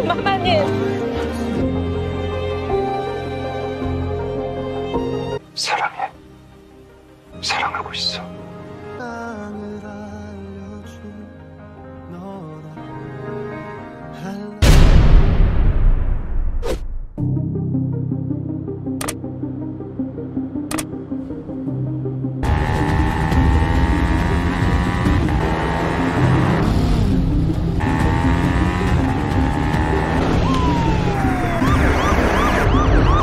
마마님. 사랑해. 사랑하고 있어.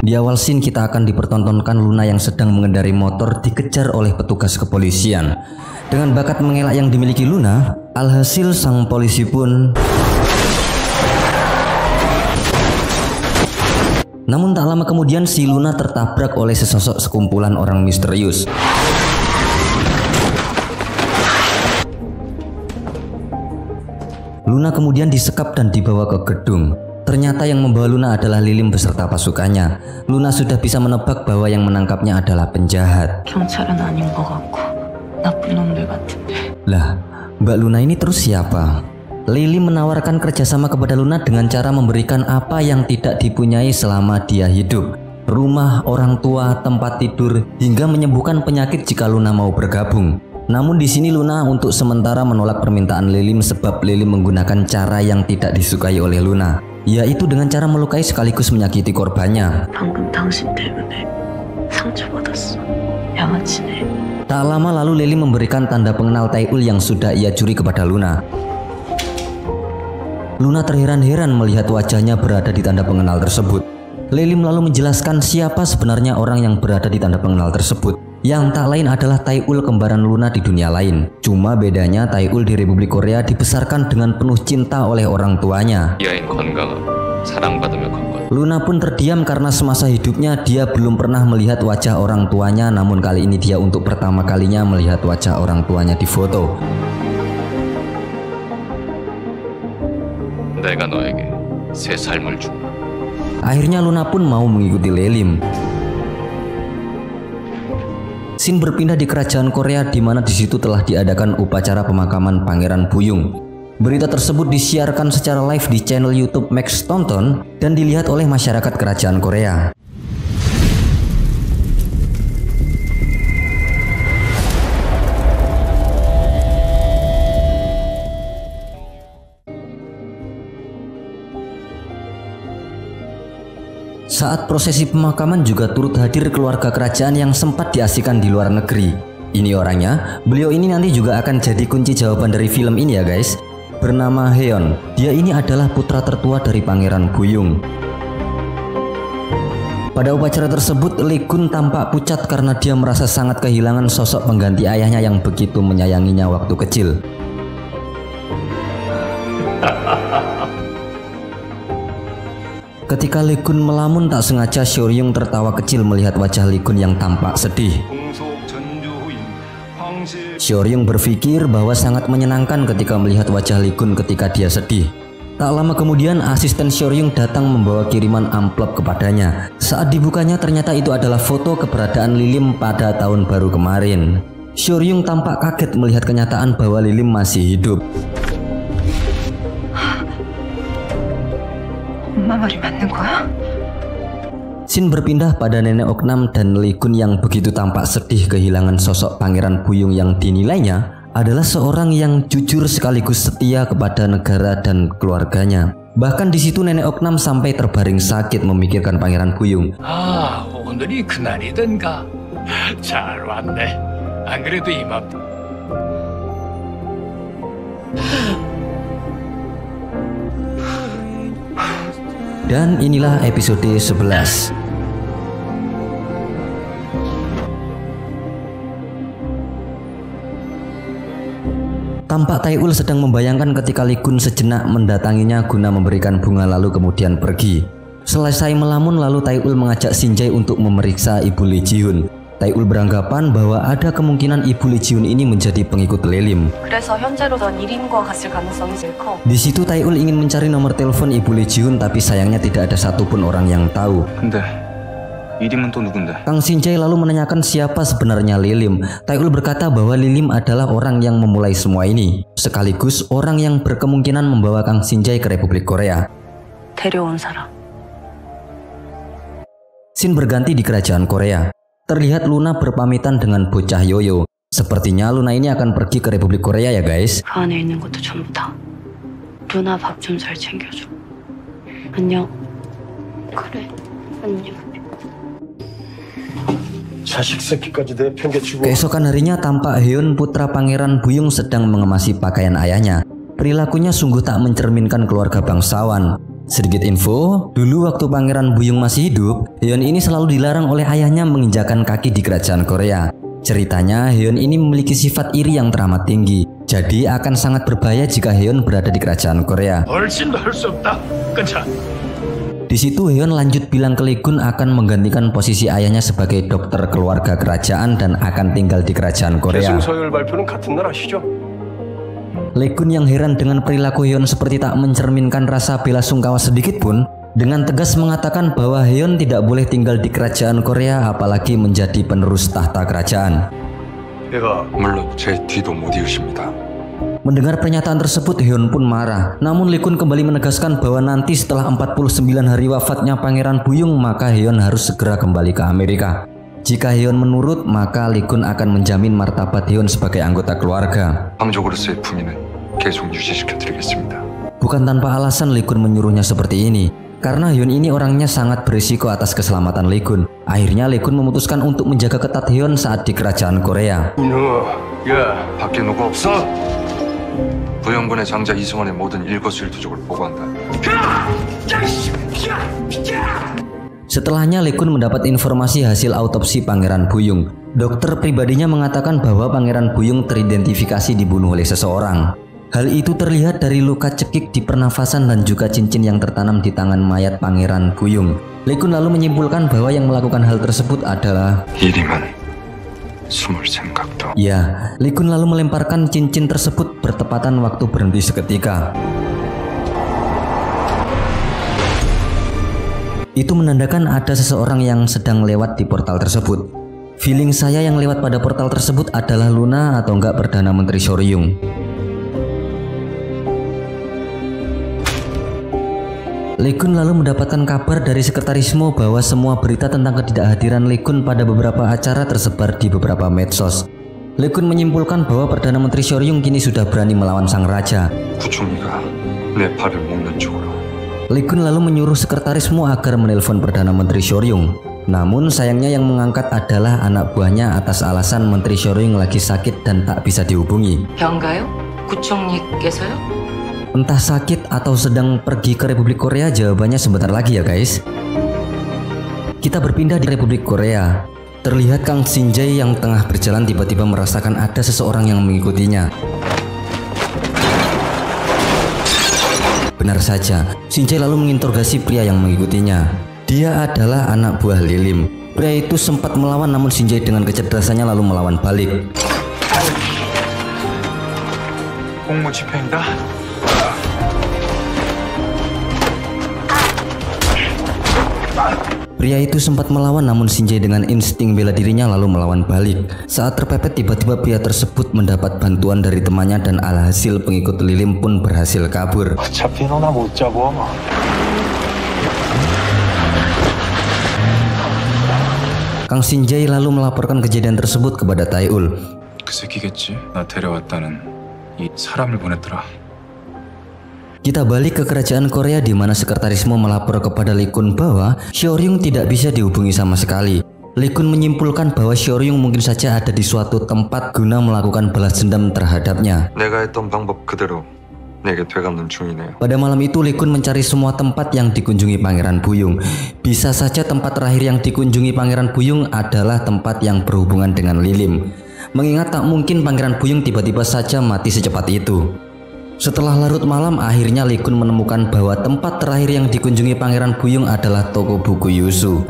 Di awal scene kita akan dipertontonkan Luna yang sedang mengendarai motor dikejar oleh petugas kepolisian. Dengan bakat mengelak yang dimiliki Luna, alhasil sang polisi pun... Namun tak lama kemudian si Luna tertabrak oleh sesosok sekumpulan orang misterius. Luna kemudian disekap dan dibawa ke gedung. Ternyata yang membawa Luna adalah Lilim beserta pasukannya. Luna sudah bisa menebak bahwa yang menangkapnya adalah penjahat. Lah, Mbak Luna ini terus siapa? Lilim menawarkan kerjasama kepada Luna dengan cara memberikan apa yang tidak dipunyai selama dia hidup. Rumah, orang tua, tempat tidur, hingga menyembuhkan penyakit jika Luna mau bergabung. Namun di sini Luna untuk sementara menolak permintaan Lilim sebab Lilim menggunakan cara yang tidak disukai oleh Luna, yaitu dengan cara melukai sekaligus menyakiti korbannya. Tak lama lalu Lilim memberikan tanda pengenal Taeul yang sudah ia curi kepada Luna. Luna terheran-heran melihat wajahnya berada di tanda pengenal tersebut. Lilim lalu menjelaskan siapa sebenarnya orang yang berada di tanda pengenal tersebut, yang tak lain adalah Taeul kembaran Luna di dunia lain. Cuma bedanya Taeul di Republik Korea dibesarkan dengan penuh cinta oleh orang tuanya. Luna pun terdiam karena semasa hidupnya dia belum pernah melihat wajah orang tuanya, namun kali ini dia untuk pertama kalinya melihat wajah orang tuanya di foto. Akhirnya Luna pun mau mengikuti Lilim. Scene berpindah di kerajaan Korea di mana di situ telah diadakan upacara pemakaman Pangeran Buyung. Berita tersebut disiarkan secara live di channel YouTube Max Tonton dan dilihat oleh masyarakat kerajaan Korea. Saat prosesi pemakaman juga turut hadir keluarga kerajaan yang sempat diasingkan di luar negeri. Ini orangnya, beliau ini nanti juga akan jadi kunci jawaban dari film ini ya guys. Bernama Heon, dia ini adalah putra tertua dari Pangeran Buyung. Pada upacara tersebut, Lee Kun tampak pucat karena dia merasa sangat kehilangan sosok pengganti ayahnya yang begitu menyayanginya waktu kecil. Ketika Lee Kun melamun, tak sengaja Seoryung tertawa kecil melihat wajah Lee Kun yang tampak sedih. Seoryung berpikir bahwa sangat menyenangkan ketika melihat wajah Lee Kun ketika dia sedih. Tak lama kemudian asisten Seoryung datang membawa kiriman amplop kepadanya. Saat dibukanya ternyata itu adalah foto keberadaan Lilim pada tahun baru kemarin. Seoryung tampak kaget melihat kenyataan bahwa Lilim masih hidup. Scene berpindah pada nenek Oknam dan Lee Kun yang begitu tampak sedih kehilangan sosok Pangeran Buyung yang dinilainya adalah seorang yang jujur sekaligus setia kepada negara dan keluarganya. Bahkan di situ nenek Oknam sampai terbaring sakit memikirkan Pangeran Buyung. 오늘이 그날이던가. 잘 왔네. 안 그래도 이맘. Dan inilah episode 11. Tampak Taeul sedang membayangkan ketika Lee Kun sejenak mendatanginya guna memberikan bunga lalu kemudian pergi. Selesai melamun lalu Taeul mengajak Shinjae untuk memeriksa ibu Lee Ji-hun. Taeul beranggapan bahwa ada kemungkinan Ibu Lee Ji-hoon ini menjadi pengikut Lilim. 그래서 현재로선 이림과 갔을 가능성이 제일 커. Di situ Taeul ingin mencari nomor telepon Ibu Lee Ji-hoon, tapi sayangnya tidak ada satupun orang yang tahu. 근데 이림은 또 누군데? Kang Shin-jae lalu menanyakan siapa sebenarnya Lilim. Taeul berkata bahwa Lilim adalah orang yang memulai semua ini, sekaligus orang yang berkemungkinan membawa Kang Shin-jae ke Republik Korea. 데려온 사람. Scene berganti di kerajaan Korea. Terlihat Luna berpamitan dengan bocah Yoyo. Sepertinya Luna ini akan pergi ke Republik Korea ya guys. 그 안에 있는 것도 전부 다. 누나 밥 좀 잘 챙겨줘. 안녕. 그래. 안녕. 자식 새끼까지 내팽개치고. Keesokan harinya tampak Hyun, putra Pangeran Buyung, sedang mengemasi pakaian ayahnya. Perilakunya sungguh tak mencerminkan keluarga bangsawan. Sedikit info, dulu waktu Pangeran Buyung masih hidup, Hyun ini selalu dilarang oleh ayahnya menginjakan kaki di kerajaan Korea. Ceritanya, Hyun ini memiliki sifat iri yang teramat tinggi. Jadi akan sangat berbahaya jika Hyun berada di kerajaan Korea. 훨씬도 할 수 없다. 끊자. Di situ Hyun lanjut bilang ke Lee Gun akan menggantikan posisi ayahnya sebagai dokter keluarga kerajaan dan akan tinggal di kerajaan Korea. 계승서열 발표는 같은 날 하시죠? Lee Gun yang heran dengan perilaku Hyun seperti tak mencerminkan rasa bela sungkawa sedikit pun, dengan tegas mengatakan bahwa Hyun tidak boleh tinggal di kerajaan Korea apalagi menjadi penerus tahta kerajaan. 얘가 물론 제 뒤도 못 이으십니다. Mendengar pernyataan tersebut, Hyun pun marah. Namun Lee Gun kembali menegaskan bahwa nanti setelah 49 hari wafatnya Pangeran Buyung, maka Hyun harus segera kembali ke Amerika. Jika Hyun menurut, maka Lee Gun akan menjamin martabat Hyun sebagai anggota keluarga. 왕족으로서의 품위는 계속 유지시켜드리겠습니다. Bukan tanpa alasan Lee Gun menyuruhnya seperti ini. Karena Hyun ini orangnya sangat berisiko atas keselamatan Lee Gun. Akhirnya Lee Gun memutuskan untuk menjaga ketat Hyun saat di kerajaan Korea. 야, 밖에 누구 없어? 부영군의 장자 이승원의 모든 일거수일투족을 보고한다. Setelahnya Lee Gun mendapat informasi hasil autopsi Pangeran Buyung. Dokter pribadinya mengatakan bahwa Pangeran Buyung teridentifikasi dibunuh oleh seseorang. Hal itu terlihat dari luka cekik di pernafasan dan juga cincin yang tertanam di tangan mayat Pangeran Buyung. Lee Gun lalu menyimpulkan bahwa yang melakukan hal tersebut adalah 이림은 숨을 생각도. ya, Lee Gun lalu melemparkan cincin tersebut bertepatan waktu berhenti seketika. Itu menandakan ada seseorang yang sedang lewat di portal tersebut. Feeling saya yang lewat pada portal tersebut adalah Luna atau enggak Perdana Menteri Soryung. Lee Gun lalu mendapatkan kabar dari Sekretaris Mo bahwa semua berita tentang ketidakhadiran Lee Gun pada beberapa acara tersebar di beberapa medsos. Lee Gun menyimpulkan bahwa Perdana Menteri Soryung kini sudah berani melawan sang raja. 구총리가 내 팔을 묶는 쪽으로. Lee Gun lalu menyuruh Sekretaris Mo agar menelpon Perdana Menteri Soryung. Namun sayangnya yang mengangkat adalah anak buahnya atas alasan Menteri Soryung lagi sakit dan tak bisa dihubungi. 병가요? 구청님께서요? Entah sakit atau sedang pergi ke Republik Korea, jawabannya sebentar lagi ya guys. Kita berpindah di Republik Korea. Terlihat Kang Shin-jae yang tengah berjalan tiba-tiba merasakan ada seseorang yang mengikutinya. Benar saja, Shin-jae lalu menginterogasi pria yang mengikutinya. Dia adalah anak buah Lilim. Pria itu sempat melawan namun Shin-jae dengan kecerdasannya lalu melawan balik. 공무 집행이다. Pria itu sempat melawan namun Shin-jae dengan insting bela dirinya lalu melawan balik. Saat terpepet tiba-tiba pria tersebut mendapat bantuan dari temannya dan alhasil pengikut Lilim pun berhasil kabur. 어차피 너나 못 잡어. Kang Shin-jae lalu melaporkan kejadian tersebut kepada Taeul. 그 새끼겠지. 나 데려왔다는 이 사람을 보냈더라. Kita balik ke kerajaan Korea di mana Sekretaris Mo melapor kepada Lee Gun bahwa Soryung tidak bisa dihubungi sama sekali. Lee Gun menyimpulkan bahwa Soryung mungkin saja ada di suatu tempat guna melakukan balas dendam terhadapnya. 내가 했던 방법 그대로 내게 되갚는 중이네요. Pada malam itu Lee Gun mencari semua tempat yang dikunjungi Pangeran Buyung. Bisa saja tempat terakhir yang dikunjungi Pangeran Buyung adalah tempat yang berhubungan dengan Lilim. Mengingat tak mungkin Pangeran Buyung tiba-tiba saja mati secepat itu. Setelah larut malam, akhirnya Lee Gun menemukan bahwa tempat terakhir yang dikunjungi Pangeran Buyung adalah toko buku Yusu.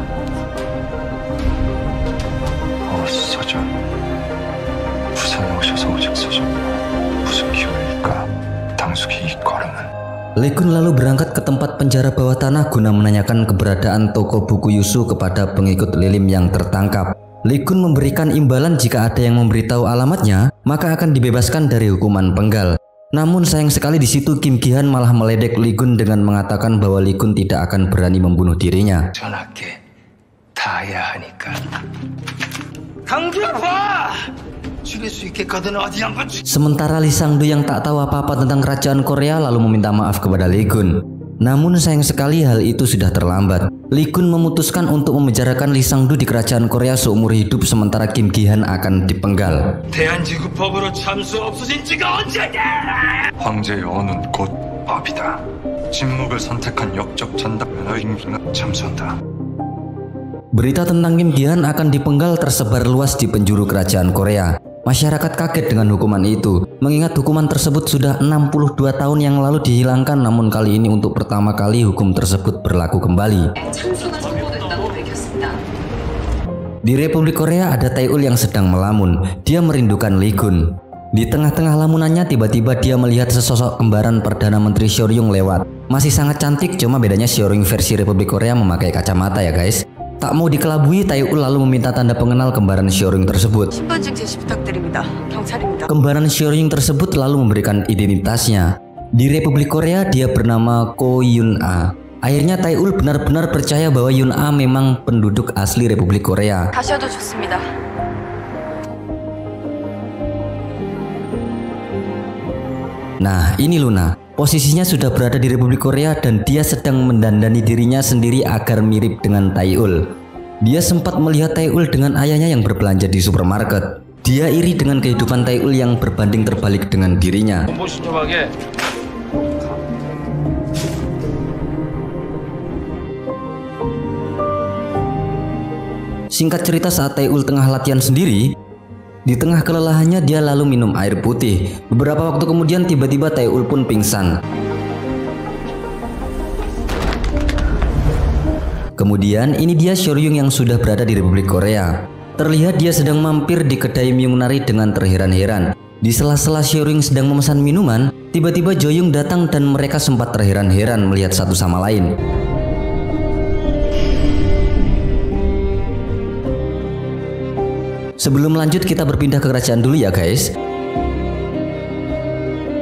장숙이 이 걸음은 Lee Kun lalu berangkat ke tempat penjara bawah tanah guna menanyakan keberadaan toko buku Yusu kepada pengikut Lilim yang tertangkap. Lee Kun memberikan imbalan jika ada yang memberitahu alamatnya, maka akan dibebaskan dari hukuman penggal. Namun sayang sekali di situ Kim Ki-han malah meledek Lee Kun dengan mengatakan bahwa Lee Kun tidak akan berani membunuh dirinya. 전학계 다 해야 하니까. Sementara Lee Sang-do yang tak tahu apa-apa tentang kerajaan Korea lalu meminta maaf kepada Lee Kun. Namun sayang sekali hal itu sudah terlambat. Lee Kun memutuskan untuk memenjarakan Lee Sang-do di kerajaan Korea seumur hidup sementara Kim Ki-han akan dipenggal. 대한지구법으로 참수 없어진 지가 언제냐? 황제의 언은 곧 법이다. 침묵을 선택한 역적 전당 면허임기가 참수한다. Berita tentang Kim Ki-han akan dipenggal tersebar luas di penjuru kerajaan Korea. Masyarakat kaget dengan hukuman itu, mengingat hukuman tersebut sudah 62 tahun yang lalu dihilangkan, namun kali ini untuk pertama kali hukum tersebut berlaku kembali. Di Republik Korea ada Tae-ul yang sedang melamun. Dia merindukan Lee Kun. Di tengah-tengah lamunannya tiba-tiba dia melihat sesosok kembaran Perdana Menteri Seoryung lewat. Masih sangat cantik, cuma bedanya Seoryung versi Republik Korea memakai kacamata ya guys. Tak mau dikelabui, Tae-ul lalu meminta tanda pengenal kembaran Seoryung tersebut. 신분증 제시 부탁드립니다. 경찰입니다. Kembaran Seoryung tersebut lalu memberikan identitasnya. Di Republik Korea dia bernama Ko Yun-a. Akhirnya Tae-ul benar-benar percaya bahwa Yun-a memang penduduk asli Republik Korea. 가셔도 좋습니다. Nah, ini Luna. Posisinya sudah berada di Republik Korea dan dia sedang mendandani dirinya sendiri agar mirip dengan Tae-ul. Dia sempat melihat Tae-ul dengan ayahnya yang berbelanja di supermarket. Dia iri dengan kehidupan Tae-ul yang berbanding terbalik dengan dirinya. 공보신청하게 Singkat cerita, saat Tae-ul tengah latihan sendiri, di tengah kelelahannya dia lalu minum air putih. Beberapa waktu kemudian tiba-tiba Tae-ul pun pingsan. Kemudian ini dia Seoryung yang sudah berada di Republik Korea. Terlihat dia sedang mampir di kedai Myungnari dengan terheran-heran. Di sela-sela Seoryung sedang memesan minuman, tiba-tiba Jo-young datang dan mereka sempat terheran-heran melihat satu sama lain. Sebelum lanjut kita berpindah ke kerajaan dulu ya guys.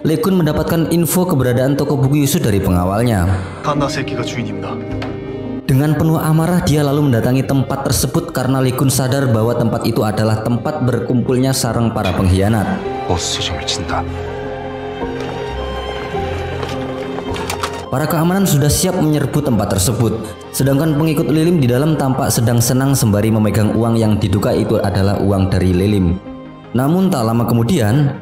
Lee Kun mendapatkan info keberadaan toko buku Yusu dari pengawalnya. 칸나 새끼가 주인입니다. Dengan penuh amarah dia lalu mendatangi tempat tersebut karena Lee Kun sadar bahwa tempat itu adalah tempat berkumpulnya sarang para pengkhianat. 보스점을 친다. Para keamanan sudah siap menyerbu tempat tersebut. Sedangkan pengikut Lilim di dalam tampak sedang senang sembari memegang uang yang diduga itu adalah uang dari Lilim. Namun tak lama kemudian,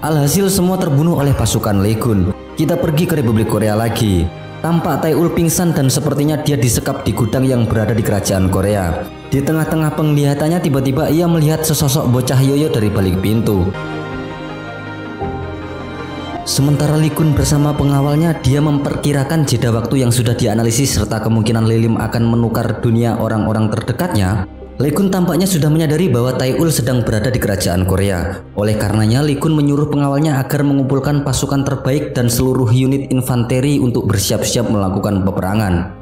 alhasil semua terbunuh oleh pasukan Lee Kun. Kita pergi ke Republik Korea lagi. Tampak Tae-ul pingsan dan sepertinya dia disekap di gudang yang berada di kerajaan Korea. Di tengah-tengah penglihatannya tiba-tiba ia melihat sesosok bocah yoyo dari balik pintu. Sementara Lee Kun bersama pengawalnya, dia memperkirakan jeda waktu yang sudah dianalisis serta kemungkinan Lilim akan menukar dunia orang-orang terdekatnya. Lee Kun tampaknya sudah menyadari bahwa Tae-ul sedang berada di kerajaan Korea. Oleh karenanya Lee Kun menyuruh pengawalnya agar mengumpulkan pasukan terbaik dan seluruh unit infanteri untuk bersiap-siap melakukan peperangan.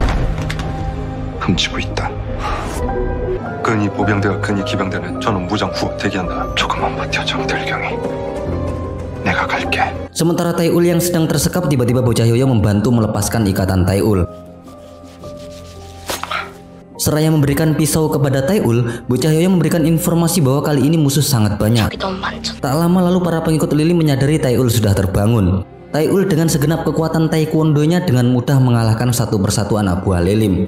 훔치고 있다. 근위 보병대와 근위 기병대는 저는 무장 후 대기한다. 조금만 버텨 정들경이. 내가 갈게. Sementara Tae-ul yang sedang tersekap, tiba-tiba bocah yoyo membantu melepaskan ikatan Tae-ul. Seraya memberikan pisau kepada Tae-ul, bocah yoyo memberikan informasi bahwa kali ini musuh sangat banyak. Tak lama lalu para pengikut Lilim menyadari Tae-ul sudah terbangun. Tae-ul dengan segenap kekuatan taekwondo-nya dengan mudah mengalahkan satu persatu anak buah Lilim.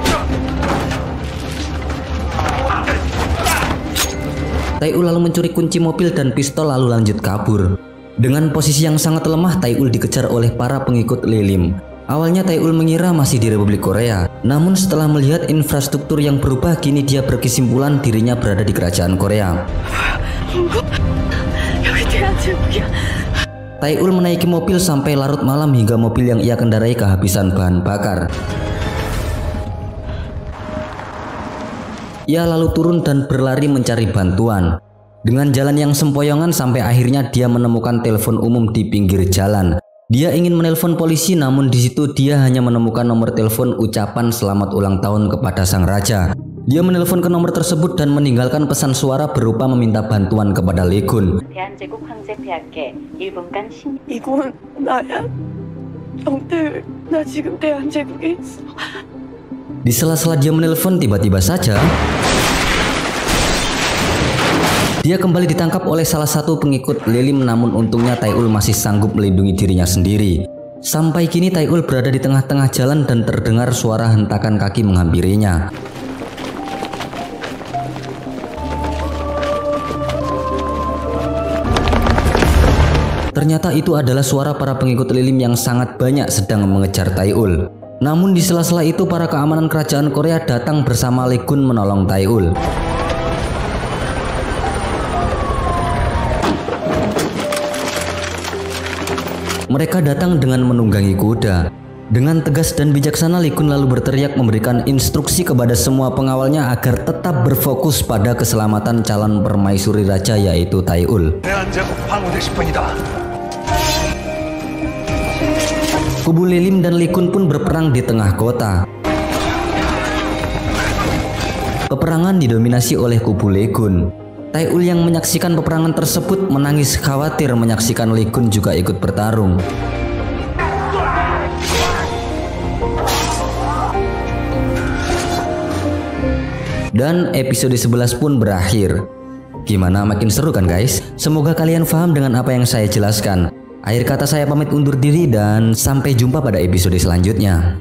Tae-ul lalu mencuri kunci mobil dan pistol lalu lanjut kabur. Dengan posisi yang sangat lemah, Tae-ul dikejar oleh para pengikut Lilim. Awalnya Tae-ul mengira masih di Republik Korea, namun setelah melihat infrastruktur yang berubah, kini dia berkesimpulan dirinya berada di kerajaan Korea. Tae-ul menaiki mobil sampai larut malam hingga mobil yang ia kendarai kehabisan bahan bakar. Ia lalu turun dan berlari mencari bantuan. Dengan jalan yang sempoyongan sampai akhirnya dia menemukan telepon umum di pinggir jalan. Dia ingin menelpon polisi, namun di situ dia hanya menemukan nomor telepon ucapan selamat ulang tahun kepada sang raja. Dia menelpon ke nomor tersebut dan meninggalkan pesan suara berupa meminta bantuan kepada Lee-gun. 대한제국 황제폐하께 1분간 이건 나야. 영태, 나 지금 대한제국에 있어. Di sela-sela dia menelpon, tiba-tiba saja dia kembali ditangkap oleh salah satu pengikut Lilim, namun untungnya Tae-ul masih sanggup melindungi dirinya sendiri. Sampai kini Tae-ul berada di tengah-tengah jalan dan terdengar suara hentakan kaki menghampirinya. Ternyata itu adalah suara para pengikut Lilim yang sangat banyak sedang mengejar Tae-ul. Namun di sela-sela itu para keamanan kerajaan Korea datang bersama Lee-gun menolong Tae-ul. Mereka datang dengan menunggangi kuda. Dengan tegas dan bijaksana Lee-gun lalu berteriak memberikan instruksi kepada semua pengawalnya agar tetap berfokus pada keselamatan calon permaisuri raja yaitu Tae-ul. 대한제국 황후대식뿐이다. Kubu Lilim dan Lee-gun pun berperang di tengah kota. Peperangan didominasi oleh kubu Lee-gun. Tae-ul yang menyaksikan peperangan tersebut menangis khawatir menyaksikan Lee-gun juga ikut bertarung. Dan episode 11 pun berakhir. Gimana, makin seru kan guys? Semoga kalian paham dengan apa yang saya jelaskan. Akhir kata saya pamit undur diri dan sampai jumpa pada episode selanjutnya.